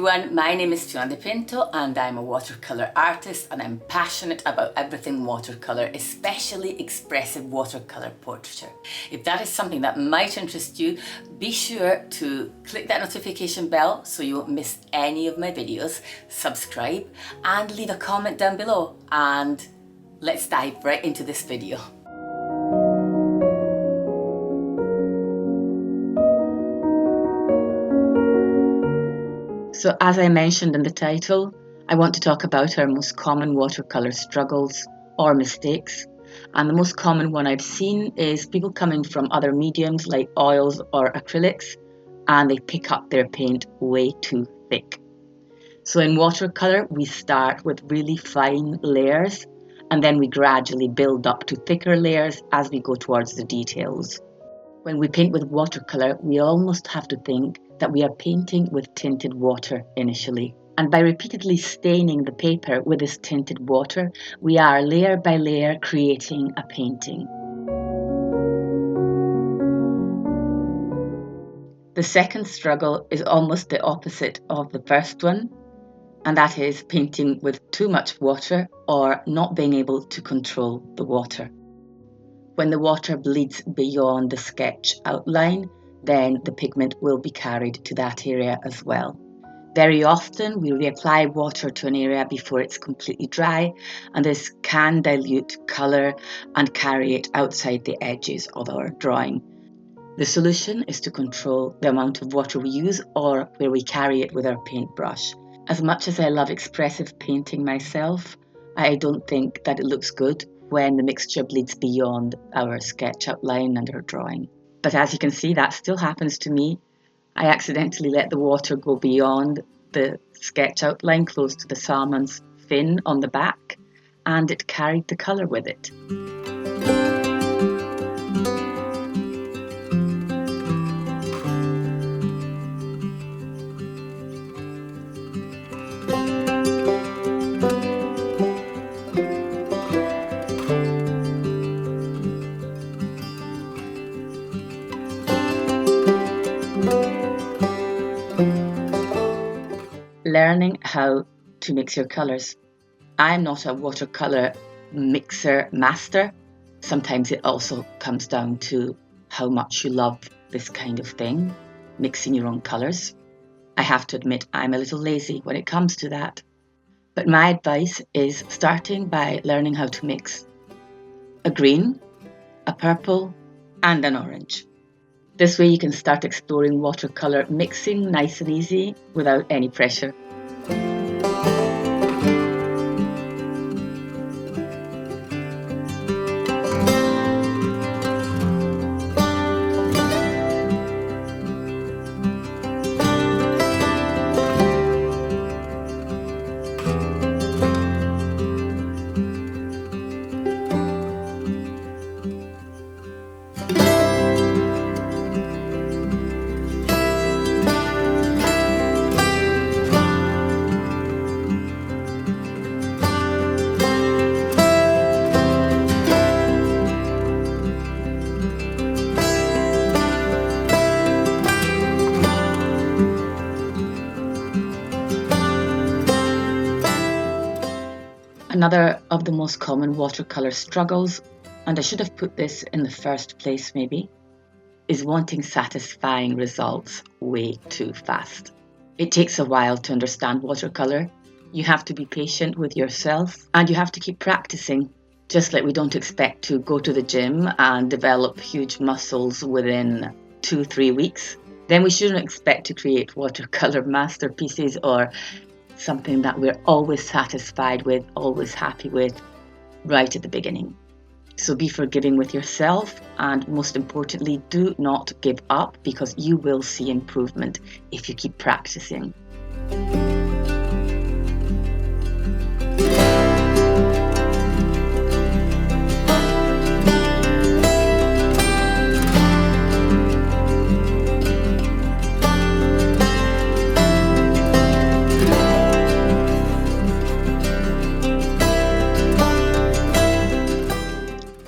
everyone, my name is Fiona Pinto and I'm a watercolour artist and I'm passionate about everything watercolour, especially expressive watercolour portraiture. If that is something that might interest you, be sure to click that notification bell so you won't miss any of my videos, subscribe and leave a comment down below, and let's dive right into this video. So as I mentioned in the title, I want to talk about our most common watercolour struggles or mistakes. And the most common one I've seen is people coming from other mediums like oils or acrylics, and they pick up their paint way too thick. So in watercolour, we start with really fine layers and then we gradually build up to thicker layers as we go towards the details. When we paint with watercolour, we almost have to think that we are painting with tinted water initially. And by repeatedly staining the paper with this tinted water, we are layer by layer creating a painting. The second struggle is almost the opposite of the first one, and that is painting with too much water or not being able to control the water. When the water bleeds beyond the sketch outline, then the pigment will be carried to that area as well. Very often we reapply water to an area before it's completely dry, and this can dilute colour and carry it outside the edges of our drawing. The solution is to control the amount of water we use or where we carry it with our paintbrush. As much as I love expressive painting myself, I don't think that it looks good when the mixture bleeds beyond our sketch outline and our drawing. But as you can see, that still happens to me. I accidentally let the water go beyond the sketch outline close to the salmon's fin on the back, and it carried the colour with it. Learning how to mix your colours. I'm not a watercolour mixer master. Sometimes it also comes down to how much you love this kind of thing, mixing your own colours. I have to admit I'm a little lazy when it comes to that. But my advice is starting by learning how to mix a green, a purple and an orange. This way you can start exploring watercolour mixing nice and easy without any pressure. Another of the most common watercolour struggles, and I should have put this in the first place maybe, is wanting satisfying results way too fast. It takes a while to understand watercolour. You have to be patient with yourself and you have to keep practicing. Just like we don't expect to go to the gym and develop huge muscles within 2-3 weeks, then we shouldn't expect to create watercolour masterpieces or something that we're always satisfied with, always happy with, right at the beginning. So be forgiving with yourself, and most importantly, do not give up, because you will see improvement if you keep practicing.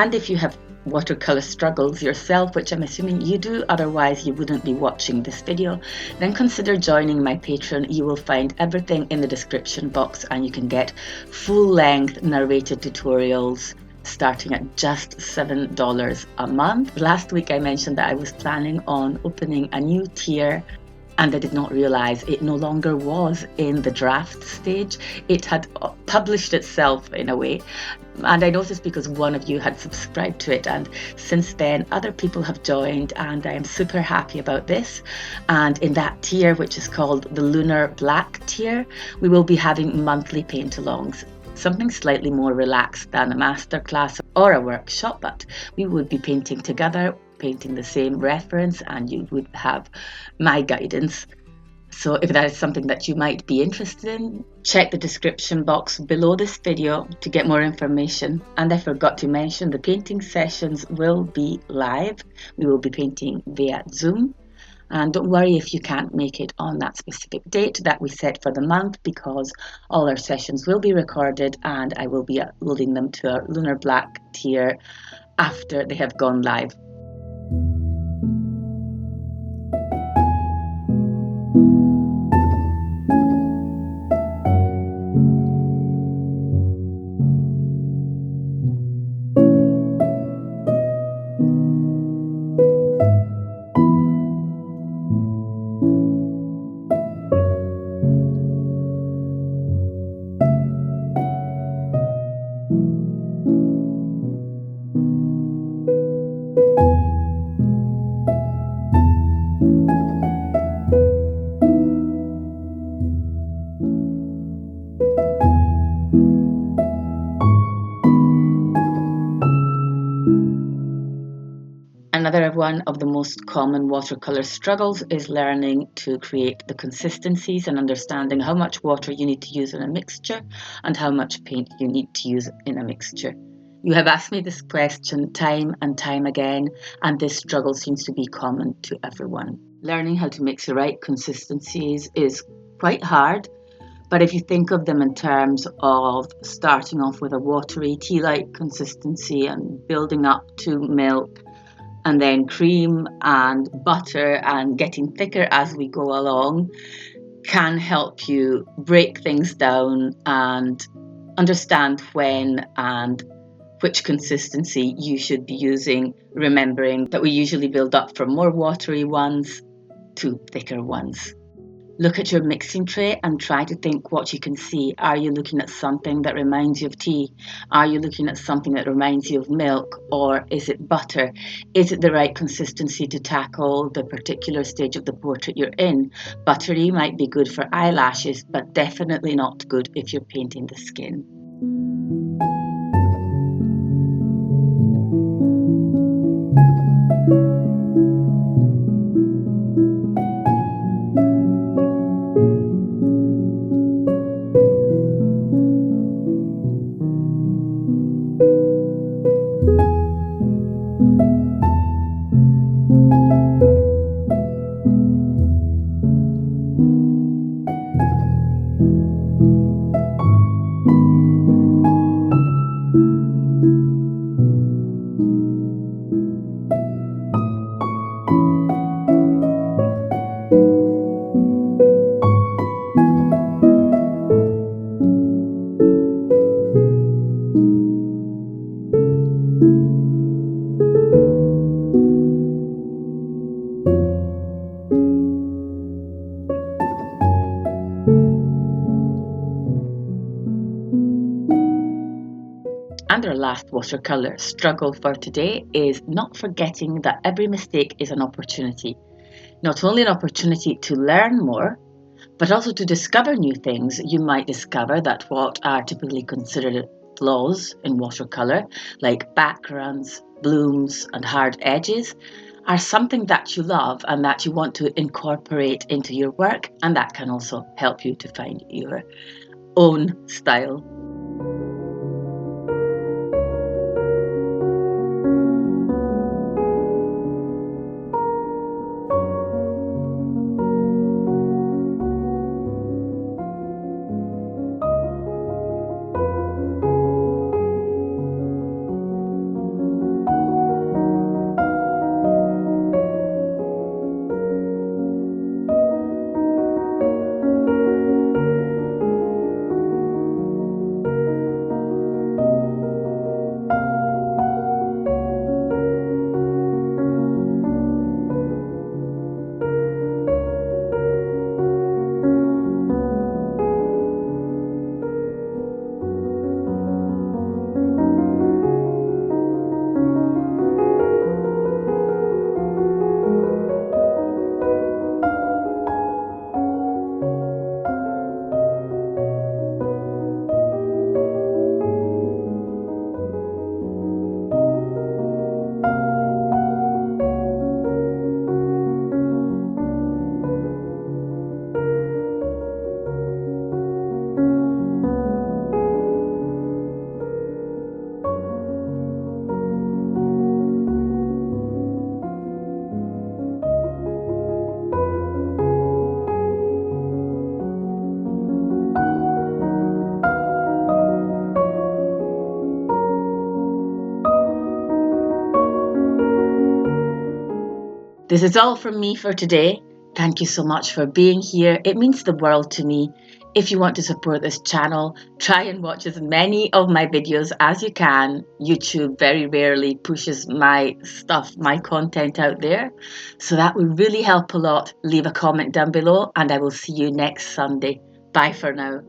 And if you have watercolor struggles yourself, which I'm assuming you do, otherwise you wouldn't be watching this video, then consider joining my Patreon. You will find everything in the description box, and you can get full-length narrated tutorials starting at just $7 a month. Last week I mentioned that I was planning on opening a new tier, and I did not realize it no longer was in the draft stage. It had published itself in a way. And I noticed because one of you had subscribed to it, and since then other people have joined, and I am super happy about this. And in that tier, which is called the Lunar Black tier, we will be having monthly paint-alongs. Something slightly more relaxed than a masterclass or a workshop, but we would be painting together, painting the same reference, and you would have my guidance. So if that is something that you might be interested in, check the description box below this video to get more information. And I forgot to mention, the painting sessions will be live. We will be painting via Zoom. And don't worry if you can't make it on that specific date that we set for the month, because all our sessions will be recorded and I will be uploading them to our Lunar Black tier after they have gone live. Another one of the most common watercolor struggles is learning to create the consistencies and understanding how much water you need to use in a mixture and how much paint you need to use in a mixture. You have asked me this question time and time again, and this struggle seems to be common to everyone. Learning how to mix the right consistencies is quite hard, but if you think of them in terms of starting off with a watery tea-like consistency and building up to milk, and then cream and butter and getting thicker as we go along, can help you break things down and understand when and which consistency you should be using, remembering that we usually build up from more watery ones to thicker ones. Look at your mixing tray and try to think what you can see. Are you looking at something that reminds you of tea? Are you looking at something that reminds you of milk? Or is it butter? Is it the right consistency to tackle the particular stage of the portrait you're in? Buttery might be good for eyelashes, but definitely not good if you're painting the skin. And our last watercolour struggle for today is not forgetting that every mistake is an opportunity. Not only an opportunity to learn more, but also to discover new things. You might discover that what are typically considered flaws in watercolour, like backgrounds, blooms and hard edges, are something that you love and that you want to incorporate into your work, and that can also help you to find your own style. This is all from me for today. Thank you so much for being here. It means the world to me. If you want to support this channel, try and watch as many of my videos as you can. YouTube very rarely pushes my stuff, my content out there. So that would really help a lot. Leave a comment down below and I will see you next Sunday. Bye for now.